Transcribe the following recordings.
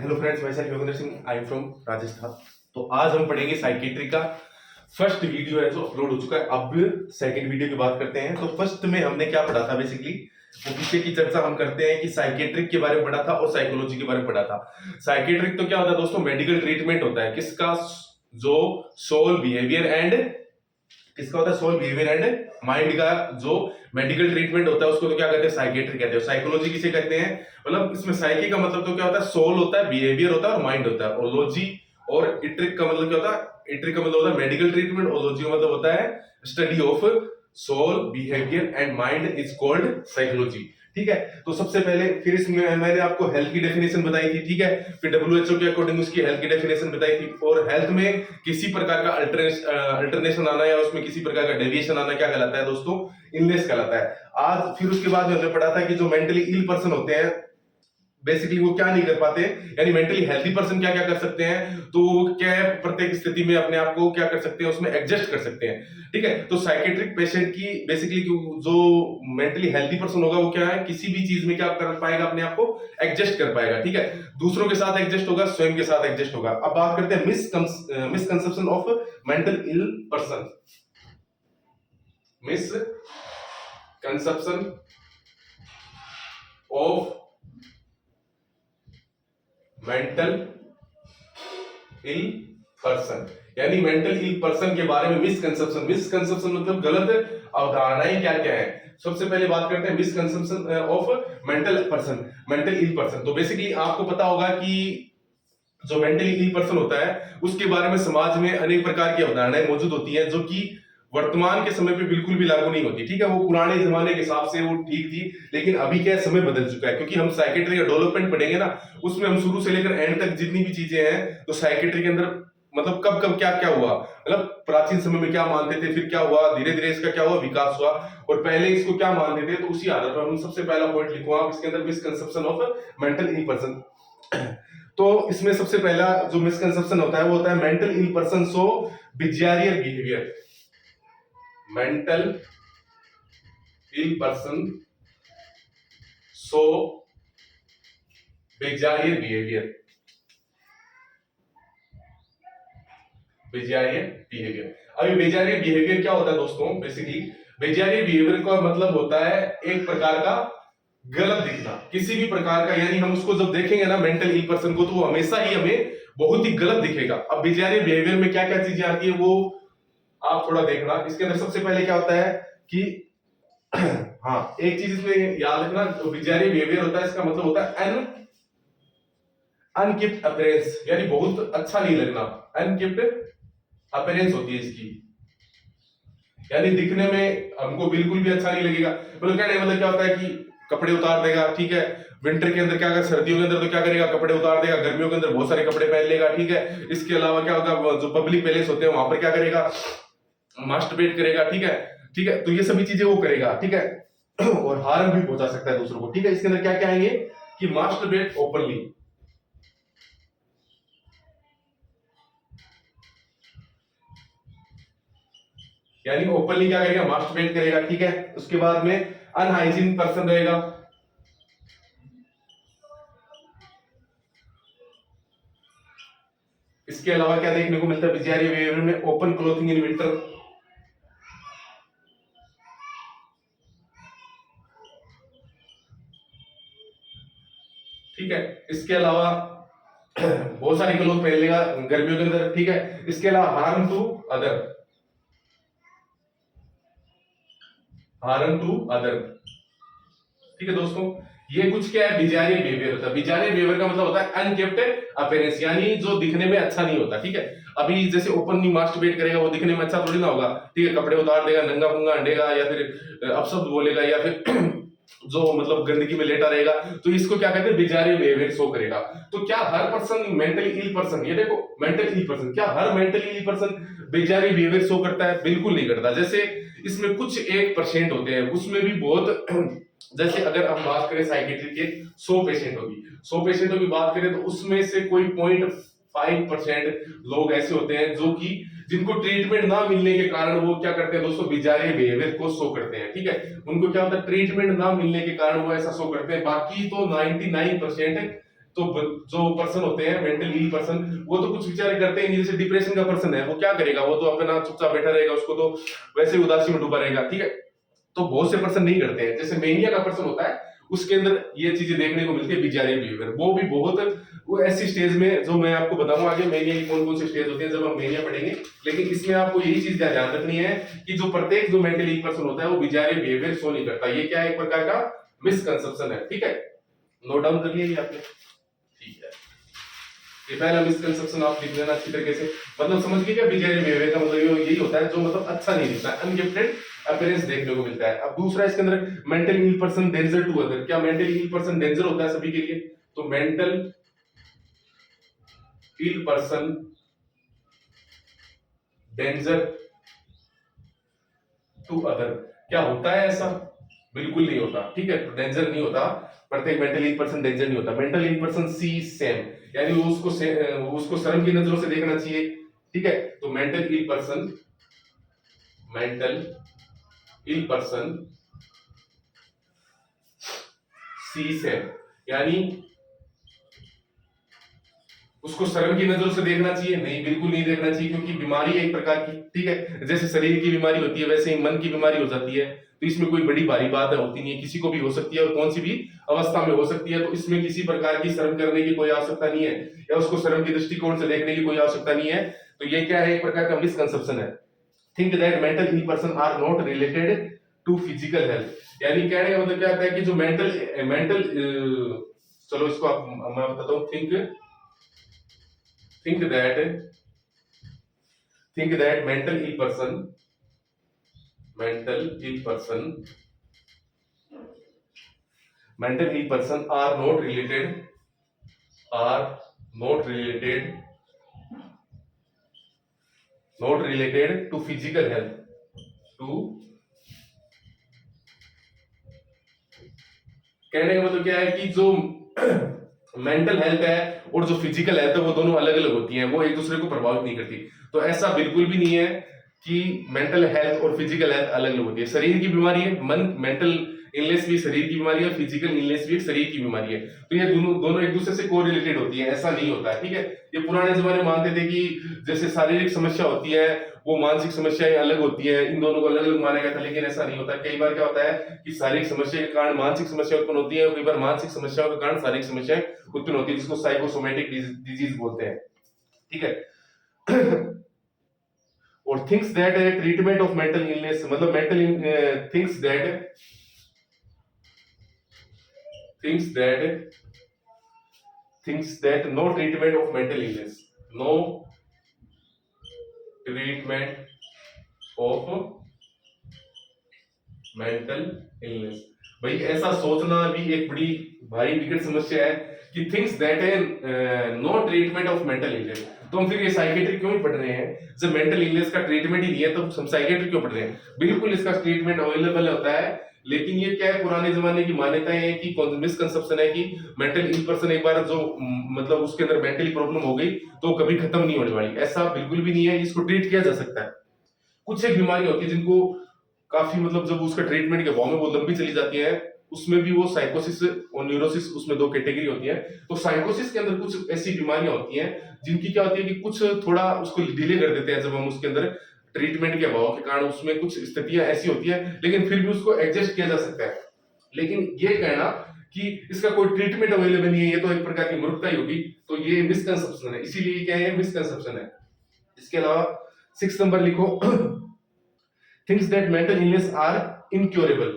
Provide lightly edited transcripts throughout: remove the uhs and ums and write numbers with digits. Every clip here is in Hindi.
हेलो फ्रेंड्स, मैं Yogendra Singh, I am from Rajasthan. तो आज हम पढ़ेंगे साइकेट्री का फर्स्ट वीडियो है जो अपलोड हो चुका है। अब सेकंड वीडियो की बात करते हैं। तो फर्स्ट में हमने क्या पढ़ा था, बेसिकली वो पीछे की चर्चा हम करते हैं कि साइकेट्रिक के बारे में पढ़ा था और साइकोलॉजी के बारे में पढ़ा था। साइकेट्रिक तो क्या होता है दोस्तों, मेडिकल ट्रीटमेंट होता है किसका, जो सोल बिहेवियर एंड किसका होता है, सोल बिहेवियर एंड माइंड का जो मेडिकल ट्रीटमेंट होता है उसको तो क्या कहते हैं, साइकेट्री कहते हैं। साइकोलॉजी किसे कहते हैं, मतलब इसमें साइकी का मतलब तो क्या होता है, सोल होता है, बिहेवियर होता है और माइंड होता है। और लॉजी और इट्रिक का मतलब क्या होता है, इट्रिक का मतलब होता है मेडिकल ट्रीटमेंट और लॉजी का मतलब होता है study of soul behaviour and mind is called psychology. ठीक है। तो सबसे पहले फिर इसमें मैंने आपको हेल्थ की डेफिनेशन बताई थी, ठीक है। फिर WHO के अकॉर्डिंग उसकी हेल्थ की डेफिनेशन बताई थी। और हेल्थ में किसी प्रकार का अल्टरनेशन आना या उसमें किसी प्रकार का डेविएशन आना क्या कहलाता है दोस्तों, इलनेस कहलाता है। आज फिर उसके बाद हमने पढ़ा था कि जो मेंटली इल पर्सन होते हैं बेसिकली वो क्या नहीं कर पाते, यानी मेंटली हेल्थी पर्सन क्या क्या कर सकते हैं, तो क्या है प्रत्येक स्थिति में अपने आप को क्या कर सकते हैं, उसमें एडजस्ट कर सकते हैं। ठीक है। तो साइकेट्रिक पेशेंट की बेसिकली जो मेंटली हेल्थी पर्सन होगा वो क्या है, किसी भी चीज में क्या कर पाएगा, अपने आप को एडजस्ट कर पाएगा। ठीक है। दूसरों के साथ एडजस्ट होगा, स्वयं के साथ एडजस्ट होगा। अब बात करते हैं misconception of mental ill person. Misconception of mental ill person, यानी मेंटल इल पर्सन के बारे में मिसकंसेप्शन मतलब गलत अवधारणाएं क्या क्या है। सबसे पहले बात करते हैं misconception of mental ill person. तो बेसिकली आपको पता होगा कि जो मेंटली इल पर्सन होता है उसके बारे में समाज में अनेक प्रकार की अवधारणाएं मौजूद होती हैं जो कि वर्तमान के समय पे बिल्कुल भी लागू नहीं होती। ठीक है। वो पुराने जमाने के हिसाब से वो ठीक थी, लेकिन अभी क्या समय बदल चुका है, क्योंकि हम साइकेट्री का डेवलपमेंट पढ़ेंगे ना, उसमें हम शुरू से लेकर एंड तक जितनी भी चीजें हैं तो साइकेट्री के अंदर मतलब कब कब क्या क्या हुआ, मतलब प्राचीन समय में क्या मानते थे, फिर क्या हुआ, धीरे धीरे इसका क्या हुआ, विकास हुआ, और पहले इसको क्या मानते थे, तो उसी आधार पर हम सबसे पहला पॉइंट लिखो आप इसके अंदर, misconception of mental ill person. तो इसमें सबसे पहला जो मिसकंसेप्शन होता है वो होता है mental ill person so behaviour behaviour. Mental ill person so bizarre behaviour. अभी बिजारियर बिहेवियर क्या होता है दोस्तों, बेसिकली बिजारियर बिहेवियर का मतलब होता है एक प्रकार का गलत दिखना, किसी भी प्रकार का, यानी हम उसको जब देखेंगे ना मेंटल इल पर्सन को, तो वो हमेशा ही हमें बहुत ही गलत दिखेगा। अब बिजारियर बिहेवियर में क्या क्या चीजें आती है वो आप थोड़ा देखना। इसके अंदर सबसे पहले क्या होता है कि हाँ, एक चीज इसमें याद रखना, जो बिजारियर बिहेवियर होता है इसका मतलब होता है अनकीप्ड अपीयरेंस, यानी बहुत अच्छा नहीं लगना। अनकीप्ड अपीयरेंस होती है इसकी, यानी दिखने में हमको बिल्कुल भी अच्छा नहीं लगेगा। मतलब क्या होता है कि कपड़े उतार देगा, ठीक है, विंटर के अंदर क्या कर, सर्दियों के अंदर तो क्या करेगा, कपड़े उतार देगा, गर्मियों के अंदर बहुत सारे कपड़े पहन लेगा। ठीक है। इसके अलावा क्या होगा, जो पब्लिक प्लेस होते हैं वहां पर क्या करेगा, मास्टरबेट करेगा। ठीक है। ठीक है। तो ये सभी चीजें वो करेगा। ठीक है। और हार्म भी पहुंचा सकता है दूसरों को। ठीक है। इसके अंदर क्या क्या आएंगे कि मास्टरबेट ओपनली, यानी ओपनली क्या करेगा, मास्टरबेट करेगा। ठीक है। उसके बाद में अनहाइजीन पर्सन रहेगा। इसके अलावा क्या देखने को मिलता है बिजारियर बिहेवियर में, ओपन क्लोथिंग इन विंटर। ठीक है। इसके अलावा बहुत सारे क्लोथ पहन लेगा गर्मियों के अंदर। ठीक है। इसके अलावा हार्म टू अदर, ठीक है दोस्तों। ये कुछ क्या है, बिजारियर बिहेवियर होता है। बिजारियर बिहेवियर का मतलब होता है अनकेप्ट अपीयरेंस, यानी जो दिखने में अच्छा नहीं होता। ठीक है। अभी जैसे ओपनली मास्टरबेट करेगा वो दिखने में अच्छा थोड़ी ना होगा। ठीक है। कपड़े उतार देगा, नंगा पुंगा अंडेगा, या फिर अपशब्द बोलेगा, या फिर जो मतलब गंदगी में लेटा रहेगा, तो इसको क्या कहते हैं, बिजारियर बिहेवियर शो करेगा। तो क्या हर पर्सन मेंटली इल पर्सन, ये देखो मेंटली इल पर्सन, क्या हर mentally ill person bizarre behaviour show करता है? बिल्कुल नहीं करता। जैसे इसमें कुछ 1% होते हैं, उसमें भी बहुत जैसे अगर हम बात करें साइकेट्री के 100 पेशेंटों की बात करें तो उसमें से कोई 0.5% लोग ऐसे होते हैं जो कि जिनको ट्रीटमेंट ना मिलने के कारण वो क्या करते हैं दोस्तों, बिजारियर बिहेवियर को शो करते हैं। ठीक है। उनको क्या होता है, ट्रीटमेंट ना मिलने के कारण वो ऐसा शो करते हैं। बाकी तो 99% तो जो पर्सन होते हैं मेंटली इल पर्सन, वो तो कुछ विचार करते हैं, जैसे डिप्रेशन का पर्सन है वो क्या करेगा, वो तो अपना चुपचाप बैठा रहेगा, उसको तो वैसे ही उदासी में डूबा रहेगा, ठीक है। तो बहुत से पर्सन नहीं करते हैं। जैसे मेनिया का पर्सन होता है, उसके अंदर ये चीजें देखने को मिलती है, बिजारिया बिहेवियर, वो भी बहुत, वो ऐसी स्टेज में जो मैं आपको बताऊंगा आगे मेनिया की कौन कौन सी स्टेज होती है जब हम मेनिया पढ़ेंगे। लेकिन इसमें आपको यही चीज ध्यान रखनी है कि जो प्रत्येक जो मेंटली पर्सन होता है वो बिजारिया बिहेवियर शो नहीं करता। ये क्या है, एक प्रकार का मिसकंसेप्शन है, ठीक है। नोट डाउन कर लिया ये आपने, ठीक है। ये पहला मिसकंसेप्शन आप लिख लेना अच्छी तरीके से, मतलब समझ गए क्या, बिजारिया बिहेवियर का मतलब यही होता है जो मतलब अच्छा नहीं दिखता, अनगिफ्टेड अपीयरेंस देखने को मिलता है। अब दूसरा इसके अंदर mentally ill person danger to other, क्या मेंटली इल पर्सन डेंजर होता है सभी के लिए? तो mental ill person danger to other, क्या होता है ऐसा? बिल्कुल नहीं होता, ठीक है। तो डेंजर नहीं होता, प्रत्येक मेंटल इल पर्सन डेंजर नहीं होता। मेंटल इल पर्सन सी सेम, यानी वो उसको शर्म की नजरों से देखना चाहिए, ठीक है। तो मेंटल इल पर्सन सी सेम, यानी उसको शर्म की नजरों से देखना चाहिए? नहीं, बिल्कुल नहीं देखना चाहिए, क्योंकि बीमारी है एक प्रकार की, ठीक है। जैसे शरीर की बीमारी होती है वैसे ही मन की बीमारी हो जाती है, तो इसमें कोई बड़ी भारी बात होती नहीं है, किसी को भी हो सकती है और कौन सी भी अवस्था में हो सकती है। तो इसमें किसी प्रकार की शर्म करने की कोई आवश्यकता नहीं है, या उसको शर्म की दृष्टिकोण से देखने की कोई आवश्यकता नहीं है। तो ये क्या है, एक प्रकार का मिसकंसेप्शन है। Think that mental ill person are not related to physical health, यानी कहने का मतलब क्या होता है कि जो मेंटल मेंटल चलो इसको मैं बताता हूँ। think that mental ill person are not related to physical health, to कहने का मतलब क्या है कि जो मेंटल हेल्थ है और जो फिजिकल हेल्थ है वो दोनों अलग अलग होती हैं, वो एक दूसरे को प्रभावित नहीं करती। तो ऐसा बिल्कुल भी नहीं है कि मेंटल हेल्थ और फिजिकल हेल्थ अलग अलग होती है। शरीर की बीमारी है, मन मेंटल इलनेस भी शरीर की बीमारी है, फिजिकल इलनेस भी शरीर की बीमारी है। तो ये दोनों दोनों एक दूसरे से कोरिलेटेड होती है, ऐसा नहीं होता है, ठीक है। ये पुराने जमाने मानते थे कि जैसे शारीरिक समस्या होती है वो मानसिक समस्याएं अलग होती है, इन दोनों को अलग अलग माना गया था, लेकिन ऐसा नहीं होता। कई बार क्या होता है कि शारीरिक समस्या के कारण मानसिक समस्या उत्पन्न होती है, और कई बार मानसिक समस्याओं के कारण शारीरिक समस्याएं उत्पन्न होती है, जिसको साइकोसोमेटिक डिजीज बोलते हैं, ठीक है। और thinks that treatment of mental illness, मतलब mental thinks that no treatment of mental illness, no treatment of mental illness. भाई ऐसा सोचना भी एक बड़ी भारी विकट समस्या है कि things that no treatment of mental illness. तो हम फिर ये साइकेट्री क्यों ही पढ़ रहे हैं जब मेंटल इलनेस का ट्रीटमेंट ही नहीं है, तो हम साइकेट्री क्यों पढ़ रहे हैं? बिल्कुल इसका ट्रीटमेंट अवेलेबल होता है, लेकिन ये क्या है, पुराने जमाने की मान्यताएं हैं कि मिसकंसेप्शन है कि मेंटल इल पर्सन एक बार जो मतलब उसके अंदर मेंटली प्रॉब्लम हो गई तो कभी खत्म नहीं होने वाली। ऐसा बिल्कुल भी नहीं है, इसको ट्रीट किया जा सकता है। कुछ एक बीमारी होती है जिनको काफी मतलब जब उसका ट्रीटमेंट के भाव में वो लंबी चली जाती है, उसमें भी वो साइकोसिस और न्यूरोसिस, उसमें दो कैटेगरी होती है। तो साइकोसिस के अंदर कुछ ऐसी बीमारियां होती हैं जिनकी क्या होती है कि कुछ थोड़ा उसको डिले कर देते हैं जब हम उसके अंदर ट्रीटमेंट के अभाव के कारण, उसमें कुछ स्थितियां ऐसी होती है, लेकिन फिर भी उसको एडजस्ट किया जा सकता है। लेकिन ये कहना कि इसका कोई ट्रीटमेंट अवेलेबल नहीं है, ये तो एक प्रकार की मूर्खता ही होगी। तो ये मिसकंसेप्शन है, इसीलिए क्या है, मिसकंसेप्शन है। इसके अलावा 6 नंबर लिखो, things that mental illness are incurable,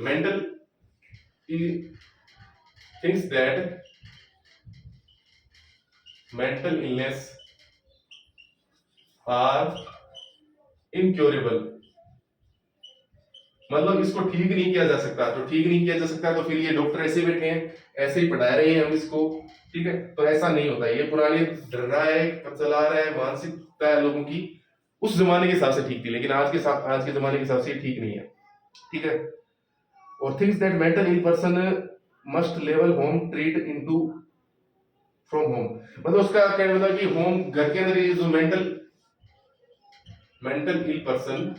things that mental illness are incurable, मतलब इसको ठीक नहीं किया जा सकता। तो ठीक नहीं किया जा सकता तो फिर ये डॉक्टर ऐसे बैठे हैं, ऐसे ही पढ़ा रहे हैं हम इसको, ठीक है। तो ऐसा नहीं होता, ये पुराने डर रहा है, चला रहा है, मानसिकता है लोगों की उस जमाने के हिसाब से ठीक थी, लेकिन आज के जमाने के हिसाब से ठीक नहीं है, ठीक है। और things that mental ill person must level home treat into from home, मतलब उसका क्या मतलब कि होम, घर के अंदर ये जो mental ill person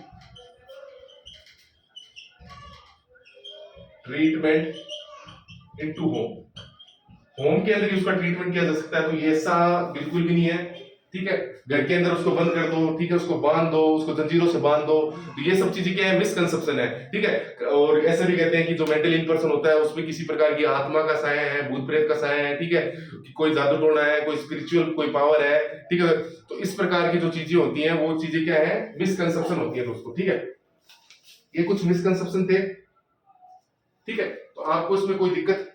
treatment into home, home के अंदर ही उसका ट्रीटमेंट किया जा सकता है, तो ये ऐसा बिल्कुल भी नहीं है। ठीक है, घर के अंदर उसको बंद कर दो, ठीक है, उसको बांध दो, उसको जंजीरों से बांध दो, तो ये सब चीजें क्या है, मिसकंसेप्शन है। ठीक है, और ऐसा भी कहते हैं कि जो मेंटल इल पर्सन होता है उसमें किसी प्रकार की आत्मा का साया है, भूत प्रेत का साया है, ठीक है, कि कोई जादू टोना है, कोई स्पिरिचुअल कोई पावर है। ठीक है, तो इस प्रकार की जो चीजें होती हैं वो चीजें क्या है, मिसकंसेप्शन होती है दोस्तों। ठीक है, ये कुछ मिसकंसेप्शन थे। ठीक है, तो आपको इसमें कोई दिक्कत,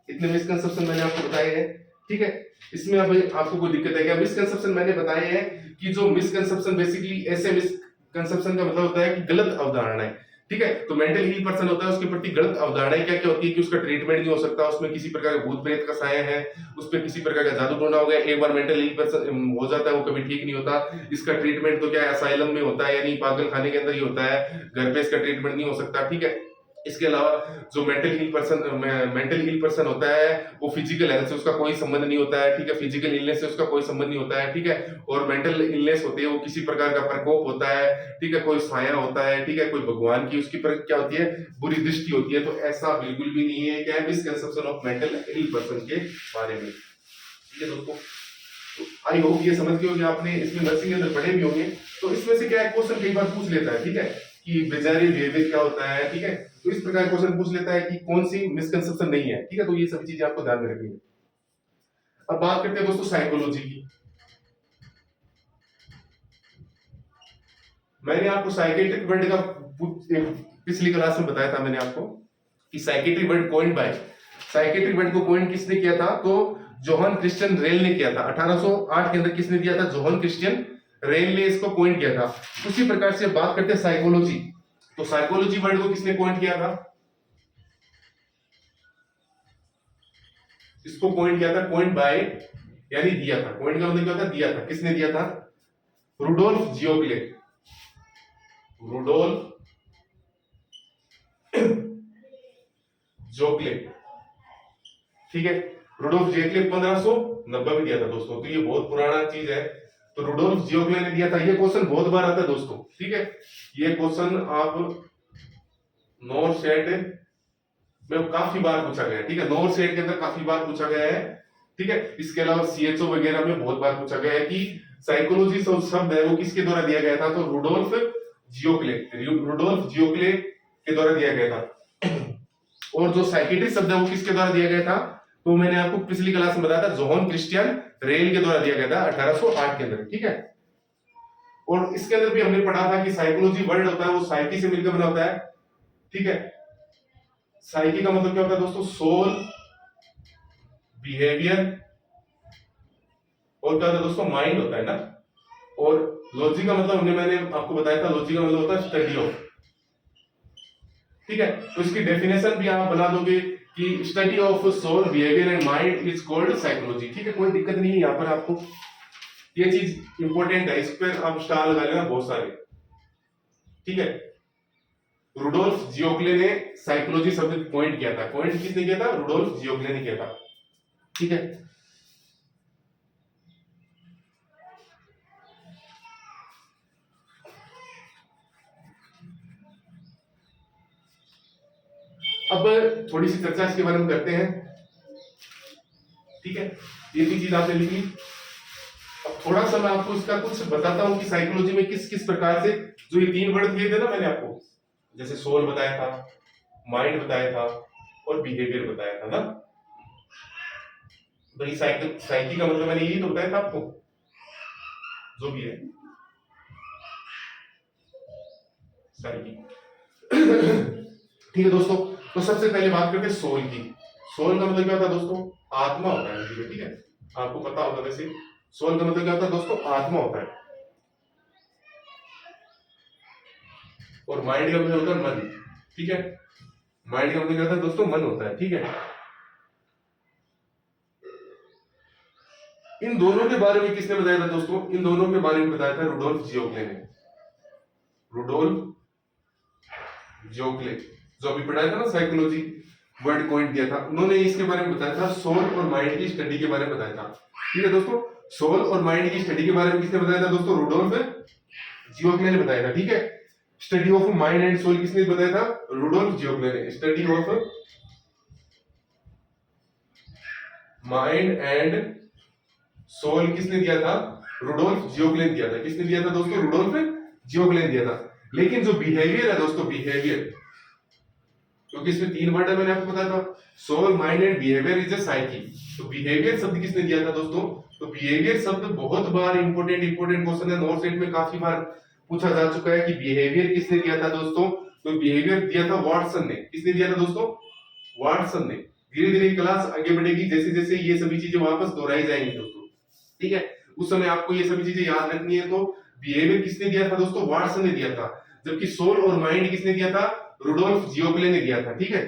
इतने मिसकंसेप्शन मैंने आपको बताए हैं। ठीक है, इसमें अब आपको कोई दिक्कत है क्या? मिसकंसेप्शन मैंने बताए हैं कि जो मिसकंसेप्शन बेसिकली ऐसे मिसकंसेप्शन का मतलब होता है कि गलत अवधारणाएं। ठीक है, तो मेंटल इल पर्सन होता है उसके प्रति गलत अवधारणाएं क्या क्या होती है कि उसका ट्रीटमेंट नहीं हो सकता, उसमें किसी प्रकार का भूत प्रेत का साया है, उस पर किसी प्रकार का जादू टोना हो गया, एक बार मेंटल इल पर्सन हो जाता है वो कभी ठीक नहीं होता। इसका ट्रीटमेंट तो क्या है, असाइलम में होता है, यानी पागल खाने के अंदर ही होता है, घर पे इसका ट्रीटमेंट नहीं हो सकता। ठीक है, इसके अलावा जो मेंटल इल पर्सन होता है वो फिजिकल हेल्थ से उसका कोई संबंध नहीं होता है। ठीक है, फिजिकल इलनेस से उसका कोई संबंध नहीं होता है। ठीक है, और मेंटल इलनेस होती है वो किसी प्रकार का प्रकोप होता है। ठीक है, कोई साया होता है, ठीक है, कोई भगवान की उसकी पर क्या होती है, बुरी दृष्टि होती है। तो ऐसा बिल्कुल भी नहीं है। क्या है, misconception of mental ill person के बारे में। ठीक है दोस्तों, आई होप ये समझ गए होंगे आपने, इसमें नर्सिंग के अंदर पढ़े भी होंगे। तो इसमें से क्या है, क्वेश्चन कई बार पूछ लेता है, ठीक है, कि बेजारी बिहेवियर क्या होता है। ठीक है, तो इस प्रकार क्वेश्चन पूछ लेता है कि कौन सी मिसकंसेप्शन नहीं है। ठीक है, तो ये सभी चीजें आपको ध्यान में रखनी है। अब बात करते हैं दोस्तों साइकोलॉजी की। मैंने आपको साइकेट्रिक वर्ड का पिछली क्लास में बताया था मैंने आपको कि psychiatric word coined bye, psychiatric word को कॉइन किसने किया था, तो जोहान क्रिश्चियन रेल ने किया था। 1808 के अंदर किसने दिया था, जोहान क्रिश्चियन रेल ने इसको कॉइन किया था। उसी प्रकार से बात करते हैं साइकोलॉजी, तो साइकोलॉजी वर्ड को किसने कॉइन किया था, इसको कॉइन किया था, कॉइन बाय यानी दिया था। कॉइन का मतलब क्या होता है, दिया था। किसने दिया था, रुडोल्फ जियोक्ले, रुडोल्फ जोक्ले। ठीक है, रुडोल्फ जियोक्ले 1590 में दिया था दोस्तों, तो ये बहुत पुराना चीज है। तो रुडोल्फ जियोक्ले ने दिया था। ये क्वेश्चन बहुत बार आता है दोस्तों। ठीक है, ये क्वेश्चन आप नॉर्थ सेट में काफी बार पूछा गया है। ठीक है, नॉर्थ सेट के अंदर काफी बार पूछा गया है। ठीक है, इसके अलावा सीएचओ वगैरह में बहुत बार पूछा गया है कि साइकोलॉजी शब्द है वो किसके द्वारा दिया गया था, तो रुडोल्फ जियोक्ले, रुडोल्फ जियोक्ले के द्वारा दिया गया था। और जो साइकेट्रिक शब्द है वो किसके द्वारा दिया गया था, तो मैंने आपको पिछली क्लास में बताया था, जोहान क्रिश्चियन रेल के द्वारा दिया गया था 1808 के अंदर। ठीक है, और इसके अंदर भी हमने पढ़ा था कि साइकोलॉजी वर्ड होता है वो साइकी से मिलकर बना होता है। ठीक है, साइकी का मतलब क्या होता है दोस्तों, सोल, बिहेवियर, और क्या होता है दोस्तों, माइंड होता है ना। और लॉजी का मतलब मैंने आपको बताया था, लॉजी का मतलब होता है स्टडी ऑफ। ठीक है, तो इसकी डेफिनेशन भी आप बना दोगे कि study of soul, behaviour and mind is called psychology. ठीक है, कोई दिक्कत नहीं है यहाँ पर आपको, ये चीज इंपॉर्टेंट है, इस पर आप स्टार लगा लेना बहुत सारे। ठीक है, रुडोल्फ जियोक्ले ने साइकोलॉजी शब्द पॉइंट किया था। पॉइंट किसने किया था, रुडोल्फ जियोक्ले ने किया था। ठीक है, अब थोड़ी सी चर्चा इसके बारे में करते हैं। ठीक है, ये भी चीज आपने लिखी। अब थोड़ा सा मैं आपको इसका कुछ बताता हूं कि साइकोलॉजी में किस किस प्रकार से जो ये तीन वर्ड दिए थे ना मैंने आपको, जैसे सोल बताया था, माइंड बताया था और बिहेवियर बताया था ना। तो ये साइकी का मतलब मैंने यही तो बताया था आपको, जो भी है साइकी। ठीक है दोस्तों, तो सबसे पहले बात करते हैं सोल की। सोल का मतलब क्या होता है दोस्तों, आत्मा होता है। ठीक है, आपको पता होगा वैसे सोल का मतलब क्या होता है दोस्तों, आत्मा होता है। और माइंड का मतलब होता है मन। ठीक है, माइंड का मतलब क्या होता है दोस्तों, मन होता है। ठीक है, इन दोनों के बारे में किसने बताया था दोस्तों, इन दोनों के बारे में बताया था रुडोल्फ जियोक्ले ने। रुडोल्फ जियोक्ले जो अभी पढ़ाया था ना, साइकोलॉजी वर्ड कॉइन किया था, उन्होंने इसके बारे में बताया था, सोल और माइंड की स्टडी के बारे में बताया था। ठीक है दोस्तों, सोल और माइंड की स्टडी के बारे में किसने बताया था दोस्तों, रुडोल्फ जियोक्ले ने बताया था। ठीक है, study of mind and soul किसने बताया था, रुडोल्फ जियोक्ले ने। Study of mind and soul किसने दिया था? रुडोल्फ जियोक्लेन दिया था। किसने दिया था दोस्तों? रुडोल्फ जियोक्लेन दिया था। लेकिन जो बिहेवियर है दोस्तों, बिहेवियर, क्योंकि इसमें 3 वर्ड है, मैंने आपको बताया था, soul, mind and behaviour is a psyche. तो बिहेवियर शब्द किसने दिया था दोस्तों? तो बिहेवियर शब्द बहुत बार इंपोर्टेंट क्वेश्चन है, नोट सेट में काफी बार पूछा जा चुका है कि बिहेवियर किसने दिया था दोस्तों? तो बिहेवियर दिया था वाटसन ने। किसने दिया था दोस्तों? वाटसन ने। धीरे धीरे क्लास आगे बढ़ेगी जैसे जैसे ये सभी चीजें वापस दोहराई जाएंगी दोस्तों, ठीक है? उस समय आपको ये सभी चीजें याद रखनी है। तो बिहेवियर किसने दिया था दोस्तों? वाटसन ने दिया था। जबकि सोल और माइंड किसने दिया था? रुडोल्फ जियोक्लेन ने दिया था, ठीक है?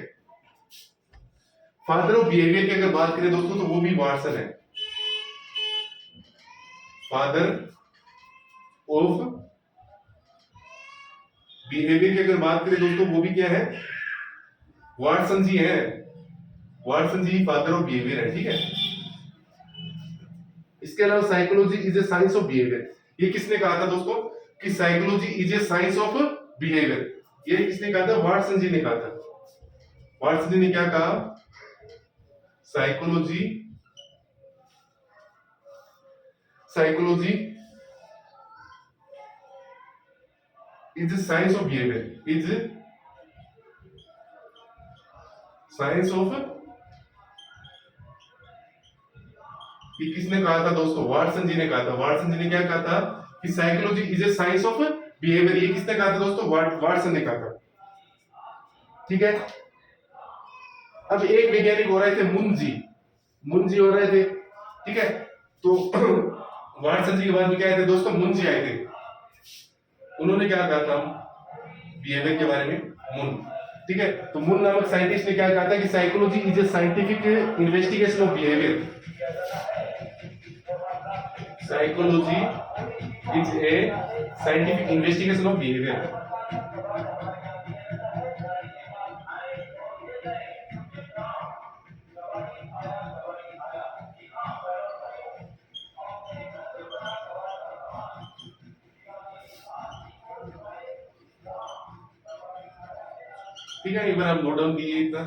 फादर ऑफ बिहेवियर की अगर बात करें दोस्तों तो वो भी वाटसन है। फादर ऑफ बिहेवियर की अगर बात करें दोस्तों वो भी क्या है? वाटसन जी है। Watson ji father of behaviour है, ठीक है? इसके अलावा psychology is a science of behaviour, ये किसने कहा था दोस्तों कि psychology is a science of behaviour? ये किसने कहा था? वाटसन जी ने कहा था। वाटसन जी ने क्या कहा? Psychology is a science of behaviour, is science of, ये किसने कहा था दोस्तों? वाटसन जी ने कहा था। वाटसन जी ने क्या कहा था कि psychology is a science of behaviour, ये किसने कहा था दोस्तों? वाटसन ने कहा था, ठीक है? अब एक वैज्ञानिक हो रहे थे मुंजी हो रहे थे, ठीक है? तो वाटसन जी के बाद में क्या आए थे दोस्तों? मुंजी आए थे। उन्होंने क्या कहा था बिहेवियर के बारे में? मुन, ठीक है? तो मुन नामक साइंटिस्ट ने क्या कहा था कि psychology is A scientific investigation of behaviour. Psychology is A scientific investigation of behaviour. ठीक है, एक बार आप नोट डाउन कीजिए इतना।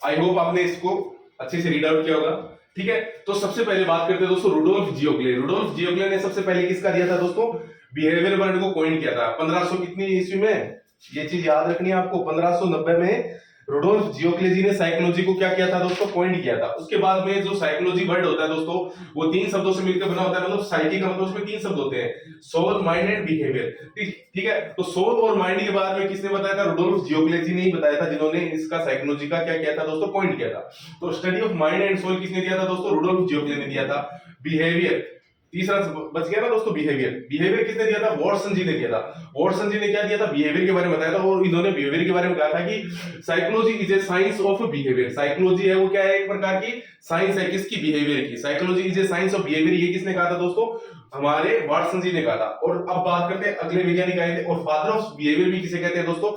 आई होप आपने इसको अच्छे से रीड आउट किया होगा, ठीक है? तो सबसे पहले बात करते हैं दोस्तों रुडोल्फ जियोक्लेन। रुडोल्फ जियोक्लेन ने सबसे पहले किसका दिया था दोस्तों? बिहेवियर वर्ड को कॉइन किया था 1500 कितनी ईस्वी में? ये चीज याद रखनी है आपको, 1590 में रुडोल्फ जियोक्लेन जी ने साइकोलॉजी को क्या किया था दोस्तों? कॉइन किया था। उसके बाद में जो साइकोलॉजी वर्ड होता है दोस्तों वो 3 शब्दों से मिलकर बना होता है, मतलब साइकी का मतलब उसमें 3 शब्द होते हैं, सोल, माइंड एंड बिहेवियर, ठीक है? तो सोल और माइंड के बारे में किसने बताया था? रुडोल्फ जियोक्लेन जी ने ही बताया था, जिन्होंने इसका साइकोलॉजी का क्या किया था दोस्तों? कॉइन किया था। तो study of mind and soul किसने दिया था दोस्तों? रुडोल्फ जियोक्लेन ने दिया था। बिहेवियर तीसरा बच गया ना दोस्तों, बिहेवियर किसने दिया था? वाटसन जी ने दिया था। वाटसन जी ने क्या दिया था? बिहेवियर के बारे में बताया था। और इन्होंने बिहेवियर के बारे में कहा था कि psychology is a science of behaviour. Psychology है वो क्या है? एक प्रकार की साइंस है, किसकी? बिहेवियर की। Psychology is a science of behaviour, ये किसने कहा था दोस्तों? हमारे वाटसन जी ने कहा था। और अब बात करते हैं अगले वैज्ञानिक आए थे, और फादर ऑफ बिहेवियर भी किसे कहते हैं दोस्तों?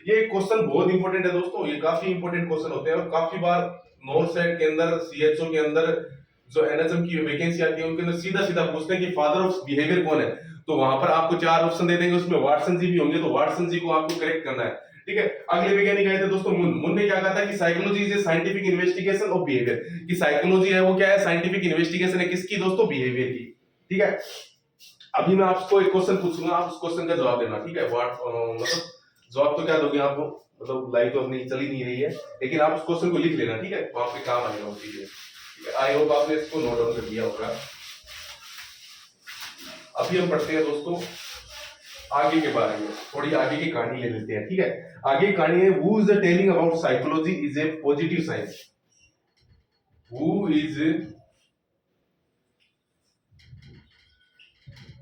ये क्वेश्चन बहुत इंपॉर्टेंट है दोस्तों, ये काफी इंपॉर्टेंट क्वेश्चन होते हैं और काफी बार नॉर्थ साइड के अंदर, सीएचओ के अंदर जो एनएचएम की वैकेंसी आती है उनके अंदर सीधा सीधा पूछते हैं कि फादर ऑफ बिहेवियर कौन है। तो वहां पर आपको 4 ऑप्शन दे देंगे, उसमें वाटसन जी भी होंगे, तो वाटसन जी को आपको करेक्ट करना है, ठीक है? अगले वैज्ञानिक आए थे दोस्तों मुन ने क्या कहा था कि psychology is A scientific investigation of behaviour, कि साइकोलॉजी है वो क्या है? साइंटिफिक इन्वेस्टिगेशन है, किसकी दोस्तों? बिहेवियर की, ठीक है? अभी मैं आपको एक क्वेश्चन पूछूंगा, आप उस क्वेश्चन का जवाब देना, ठीक है? मतलब जवाब तो क्या दोगे आप, मतलब लाइव तो अपनी चल ही नहीं रही है, लेकिन आप उस क्वेश्चन को लिख लेना, ठीक है? तो आपके काम आएगा वो चीजें। आई होप आपने इसको नोट डाउन कर लिया होगा। अभी हम पढ़ते हैं दोस्तों आगे के बारे में, थोड़ी आगे की कहानी ले लेते हैं, ठीक है? आगे की कहानी है who is telling about psychology is A positive science. Who is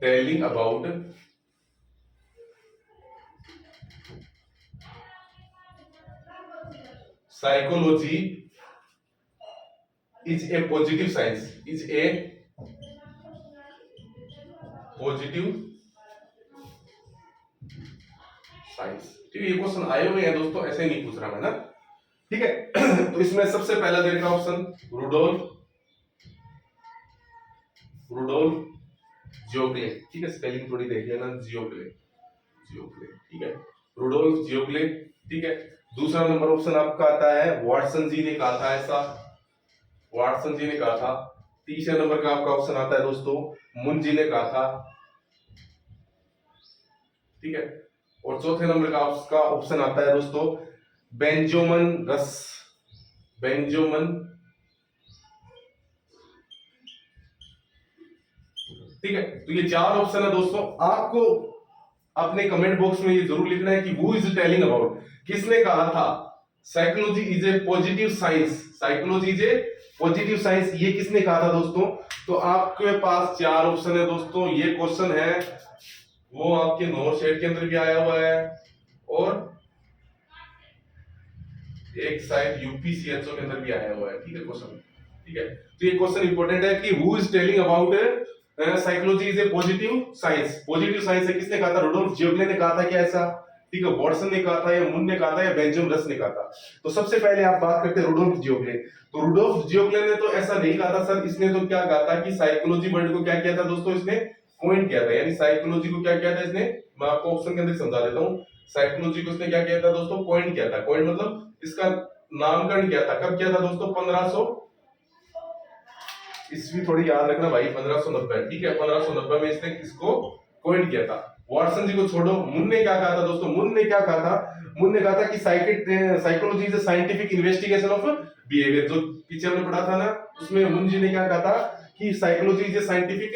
telling about psychology is a positive science, is a positive science, ठीक है? ये क्वेश्चन आए हुए हैं दोस्तों, ऐसे नहीं पूछ रहा मैं ना, ठीक है। तो इसमें सबसे पहला दे रखा ऑप्शन रुडोल्फ जियोक्ले, ठीक है, स्पेलिंग थोड़ी देख लेना, जियोक्ले, ठीक है, रुडोल्फ जियोक्ले, ठीक है। दूसरा नंबर ऑप्शन आपका आता है वाटसन जी ने कहा था ऐसा, वाटसन जी ने कहा था। तीसरे नंबर का आपका ऑप्शन आता है दोस्तों मुन जी ने कहा था, ठीक है। और चौथे नंबर का आपका ऑप्शन आता है दोस्तों बेंजामिन रस, ठीक है। तो ये चार ऑप्शन है दोस्तों, आपको अपने कमेंट बॉक्स में ये जरूर लिखना है कि हु इज टेलिंग अबाउट, किसने कहा था psychology is A positive science, psychology is A positive science, ये किसने कहा था दोस्तों। तो आपके पास चार ऑप्शन है दोस्तों, ये क्वेश्चन है वो आपके नोट शेट के अंदर भी आया हुआ है और एक शायद यूपीसीएचओ के अंदर भी आया हुआ है, ठीक है क्वेश्चन, ठीक है। तो ये क्वेश्चन इंपॉर्टेंट है कि who is telling about psychology is A positive science, positive science है किसने कहा था, रुडोल्फ जियोक्ले ने कहा था क्या ऐसा, ठीक है, वाटसन ने कहा था या मुन ने कहा था या बेंजामिन रस ने कहा था। तो सबसे पहले आप बात करते हैं रुडोल्फ जियोक्ले। तो रुडोल्फ जियोक्ले ने तो ऐसा नहीं कहा था सर, इसने तो क्या कहा था कि साइकोलॉजी वर्ड को क्या किया था दोस्तों, इसने कॉइन किया था, यानी साइकोलॉजी को क्या किया था इसने, मैं आपको ऑप्शन के अंदर समझा देता हूँ। साइकोलॉजी को इसने क्या किया था दोस्तों, कॉइन किया था, कॉइन मतलब इसका नामकरण किया था, कब किया था दोस्तों, 1500 ईस्वी, थोड़ी याद रखना भाई, 1590, ठीक है, 1590 में इसने इसको कॉइन किया था। वाटसन जी को छोड़ो, मुन ने क्या कहा था दोस्तों, मुन ने क्या कहा था, मुन ने कहा था कि psychology is a scientific investigation of behaviour, जो पीछे हमने पढ़ा था ना, उसमें मुन जी ने क्या कहा था कि psychology is a scientific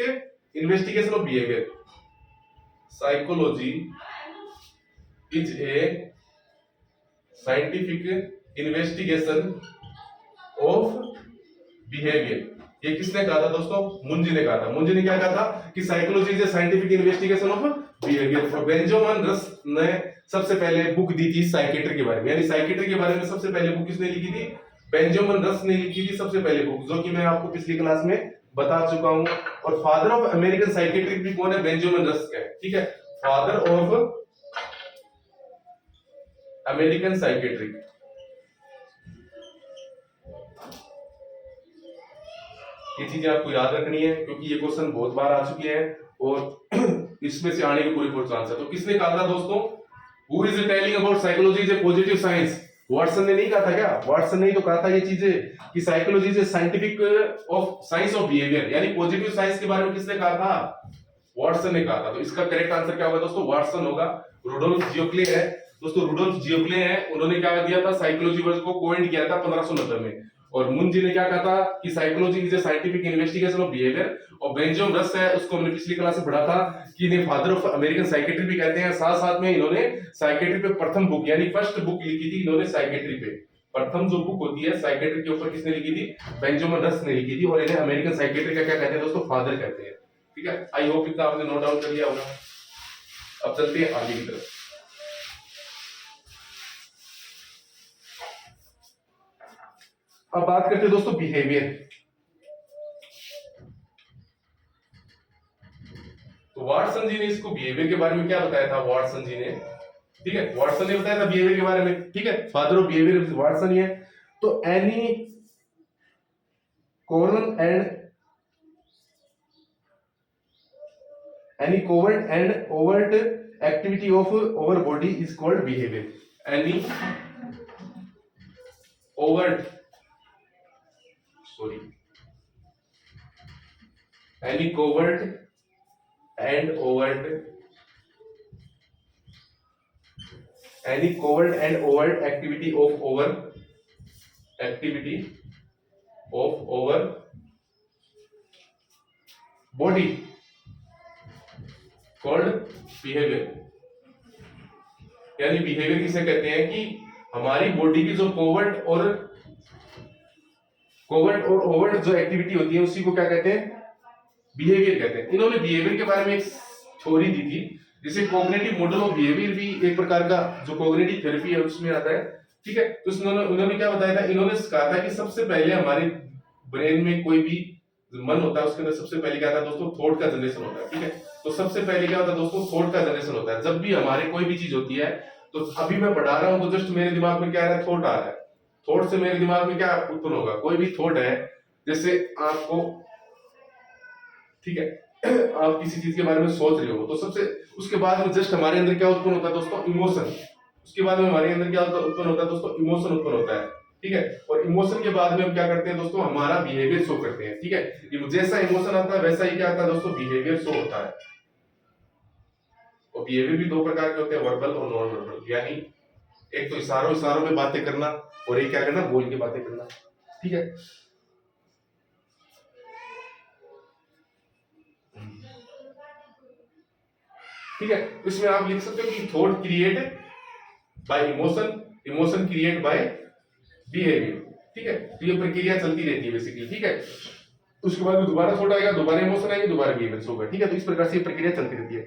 investigation of behaviour, psychology is A scientific investigation of behaviour, ये किसने कहा था दोस्तों, मुन जी ने कहा था। मुन जी ने क्या कहा था कि psychology is A scientific investigation of behaviour. और बेंजामिन रस ने सबसे पहले बुक दी थी साइकेट्री के बारे में, यानी साइकेट्री के बारे में सबसे पहले बुक किसने लिखी थी, बेंजामिन रस ने लिखी थी सबसे पहले बुक, जो कि मैं आपको पिछली क्लास में बता चुका हूं। और फादर ऑफ अमेरिकन साइकेट्री भी कौन है, बेंजामिन रस का है, ठीक है, फादर ऑफ अमेरिकन साइकेट्री। ये चीजें आपको याद रखनी है क्योंकि ये क्वेश्चन बहुत बार आ चुके हैं और इसमें से आने की पूरी चांस है। तो किसने कहा था दोस्तों, who is telling about psychology is A positive science, Watson ने नहीं कहा था क्या, वाटसन ने ही तो कहा था ये चीजें कि psychology is A scientific of science of behaviour, यानी पॉजिटिव साइंस के बारे में किसने कहा था, वाटसन ने कहा था। तो इसका करेक्ट आंसर क्या होगा दोस्तों, वाटसन होगा। रुडोल्फ जियोक्ले है दोस्तों, रुडोल्फ जियोक्ले है, उन्होंने क्या दिया था, साइकोलॉजी वर्ड को कॉइंड किया था 1590 में। और मुन जी ने क्या कहा था कि psychology is A scientific investigation of behaviour. और बेंजामिन रस है, उसको हमने पिछली क्लास में पढ़ा था कि इन्हें फादर ऑफ अमेरिकन साइकेट्री भी कहते हैं। साथ साथ में इन्होंने साइकेट्री पे प्रथम बुक यानी फर्स्ट बुक लिखी थी इन्होंने साइकेट्री पे, प्रथम जो बुक होती है साइकेट्री के ऊपर किसने लिखी थी, बेंजामिन रस ने लिखी थी। और इन्हें अमेरिकन साइकेट्री का क्या कहते हैं दोस्तों, फादर कहते हैं, ठीक है। आई होप इतना आपने नोट डाउन कर लिया होगा। अब चलते हैं आगे की तरफ। अब बात करते हैं दोस्तों बिहेवियर। तो वाटसन जी ने इसको बिहेवियर के बारे में क्या बताया था, वाटसन जी ने, ठीक है, वाटसन ने बताया था बिहेवियर के बारे में, ठीक है, फादर ऑफ बिहेवियर वाटसन ही है। तो any covert and overt activity of our body is called behavior. Any covert and overt activity of our body called behavior। यानी बिहेवियर किसे कहते हैं कि हमारी बॉडी की जो कोवर्ट और ओवर्ट जो एक्टिविटी होती है उसी को क्या कहते हैं, बिहेवियर कहते हैं। इन्होंने बिहेवियर के बारे में एक थ्योरी दी थी जिसे कॉग्निटिव मॉडल ऑफ बिहेवियर भी एक प्रकार का जो कॉग्निटिव थेरेपी है उसमें आता है, ठीक है। तो उन्होंने क्या बताया था, इन्होंने कहा था कि सबसे पहले हमारे ब्रेन में कोई भी मन होता है उसके अंदर सबसे पहले क्या था दोस्तों, थॉट का जनरेशन होता है, ठीक है। तो सबसे पहले क्या होता है दोस्तों, थॉट का जनरेशन होता है। जब भी हमारे कोई भी चीज होती है तो अभी मैं पढ़ा रहा हूं तो जस्ट मेरे दिमाग में क्या आ रहा है, थॉट आ रहा है, थॉट से मेरे दिमाग में क्या उत्पन्न होगा, कोई भी थॉट है, जैसे आपको, ठीक है, आप किसी चीज के बारे में सोच रहे हो, तो सबसे उसके बाद में जस्ट हमारे अंदर क्या उत्पन्न होता है दोस्तों, इमोशन। उसके बाद में हमारे अंदर क्या उत्पन्न होता है दोस्तों, इमोशन उत्पन्न होता है, ठीक है। और इमोशन के बाद में हम क्या करते हैं दोस्तों, हमारा बिहेवियर शो करते हैं, ठीक है। जैसा इमोशन आता है वैसा ही क्या आता है दोस्तों, बिहेवियर शो होता है। और बिहेवियर भी दो प्रकार के होते हैं, वर्बल और नॉन वर्बल, यानी एक तो इशारों में बातें करना, और एक क्या करना, बोल के बातें करना, ठीक है। ठीक है, इसमें आप लिख सकते हो कि thought create bye emotion, emotion create by behaviour, ठीक है। तो ये प्रक्रिया चलती रहती है बेसिकली, ठीक है। उसके बाद दोबारा थॉट आएगा, दोबारा इमोशन आएगी, दोबारा बिहेवियर होगा, ठीक है। तो इस प्रकार से ये प्रक्रिया चलती रहती है।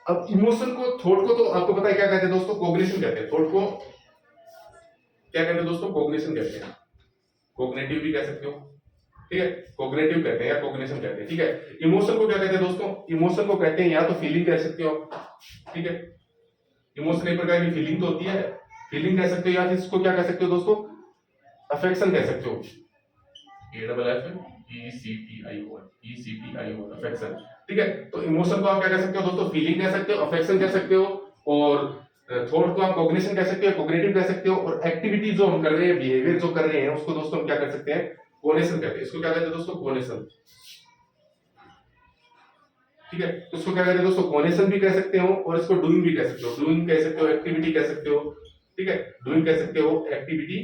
अब इमोशन को, थॉट को तो आपको पता है क्या कहते हैं दोस्तों, कॉग्निशन कहते हैं। थॉट को क्या कहते हैं दोस्तों, कॉग्निशन कहते हैं। कॉग्निटिव भी कह सकते हो, ठीक है, कॉग्निटिव कहते हैं या कॉग्निशन कहते हैं, ठीक है। इमोशन को क्या कहते हैं दोस्तों, इमोशन को कहते हैं या तो फीलिंग कह सकते हो, ठीक है। इमोशन एक प्रकार की फीलिंग तो होती है, फीलिंग कह सकते हो, या फिर इसको क्या कह सकते हो दोस्तों, अफेक्शन कह सकते हो, EFFECTION, अफेक्शन, ठीक है। तो इमोशन को आप क्या कह सकते हो दोस्तों, फीलिंग कह सकते हो, अफेक्शन कह सकते हो, और थॉट को आप कॉग्निशन कह सकते हो, कॉग्निटिव कह सकते हो, और एक्टिविटी जो हम कर रहे हैं, बिहेवियर जो कर रहे हैं, उसको दोस्तों हम क्या कर सकते हैं, कोनेशन कहते हैं। इसको क्या कहते हैं दोस्तों, कोनेशन, ठीक है। तो इसको क्या कहते हैं दोस्तों, कोनेशन भी कह सकते हो, और इसको डूइंग भी कह सकते हो, डूइंग कह सकते हो, एक्टिविटी कह सकते हो, ठीक है। डूइंग कह सकते हो, एक्टिविटी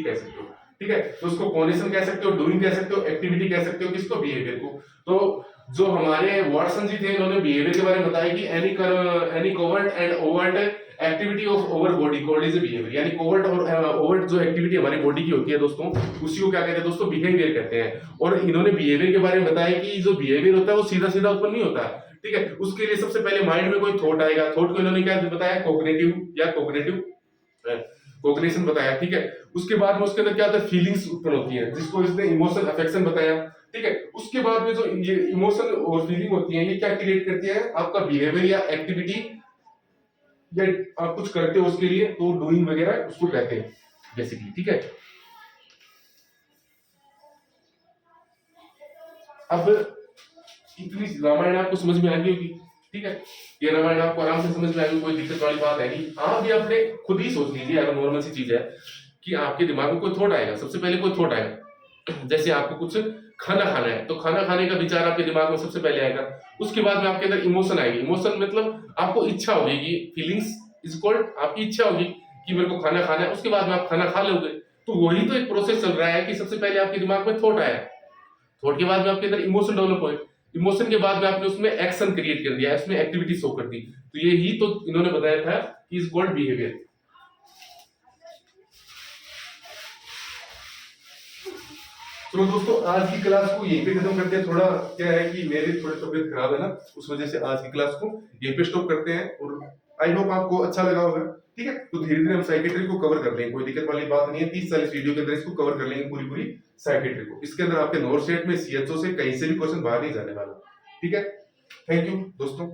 कह सकते हो, ठीक है। तो उसको कोनेशन कह सकते हो, डूइंग कह सकते हो, एक्टिविटी कह सकते हो, किसको, बिहेवियर को। तो जो हमारे वाटसन जी थे, इन्होंने बिहेवियर के बारे में बताया कि any covert and overt activity of over body called is behaviour, यानी कोवर्ट और ओवर्ट जो एक्टिविटी हमारी बॉडी की होती है दोस्तों, उसी को क्या कहते हैं दोस्तों, बिहेवियर कहते हैं। और इन्होंने बिहेवियर के बारे में बताया कि जो बिहेवियर होता है वो सीधा सीधा उत्पन्न नहीं होता, ठीक है। उसके लिए सबसे पहले माइंड में कोई थॉट आएगा, थॉट को इन्होंने क्या बताया, कॉग्निटिव या कॉग्निटिव कॉग्निशन बताया, ठीक है। उसके बाद में उसके अंदर क्या होता है, फीलिंग्स उत्पन्न होती है, जिसको इसने इमोशन अफेक्शन बताया, ठीक है। उसके बाद में जो ये इमोशन और फीलिंग होती है, ये क्या क्रिएट करती है, आपका बिहेवियर या एक्टिविटी, या आप कुछ करते हो उसके लिए, तो डूइंग वगैरह उसको कहते हैं बेसिकली, ठीक है। अब इतनी रामायण आपको समझ में आ गई होगी, ठीक है। ये रामायण आपको आराम से समझ में आ गई, कोई दिक्कत वाली बात है नहीं। आप भी अपने खुद ही सोच लीजिए, अगर नॉर्मल सी चीज है कि आपके दिमाग में कोई थॉट आएगा, सबसे पहले कोई थॉट आएगा, जैसे आपको कुछ खाना खाना है, तो खाना खाने का विचार आपके दिमाग में सबसे पहले आएगा। उसके बाद में आपके अंदर इमोशन आएगी, इमोशन मतलब आपको इच्छा होगी, फीलिंग्स इज कॉल्ड, आपकी इच्छा होगी कि मेरे को खाना खाना है, उसके बाद में आप खाना खा लोगे। तो वही तो एक प्रोसेस चल रहा है कि सबसे पहले आपके दिमाग में थॉट आया, थॉट के बाद में आपके अंदर इमोशन डेवलप हुए, इमोशन के बाद में आपने उसमें एक्शन क्रिएट कर दिया, इसमें एक्टिविटी शो कर दी। तो ये ही तो इन्होंने बताया था कि इज कॉल्ड बिहेवियर। चलो दोस्तों, आज की क्लास को यहीं पे खत्म करते हैं। थोड़ा क्या है कि मेरी थोड़ी तबीयत खराब है ना, उस वजह से आज की क्लास को यहीं पे स्टॉप करते हैं, और आई होप आपको अच्छा लगा होगा, ठीक है। तो धीरे धीरे हम साइकेट्री को कवर कर लेंगे, कोई दिक्कत वाली बात नहीं है। 30-40 वीडियो के अंदर इसको कवर कर लेंगे, पूरी साइकेट्री को। इसके अंदर आपके नॉर्थ सेट में CHO से कहीं से भी क्वेश्चन बाहर नहीं जाने वाला, ठीक है। थैंक यू दोस्तों।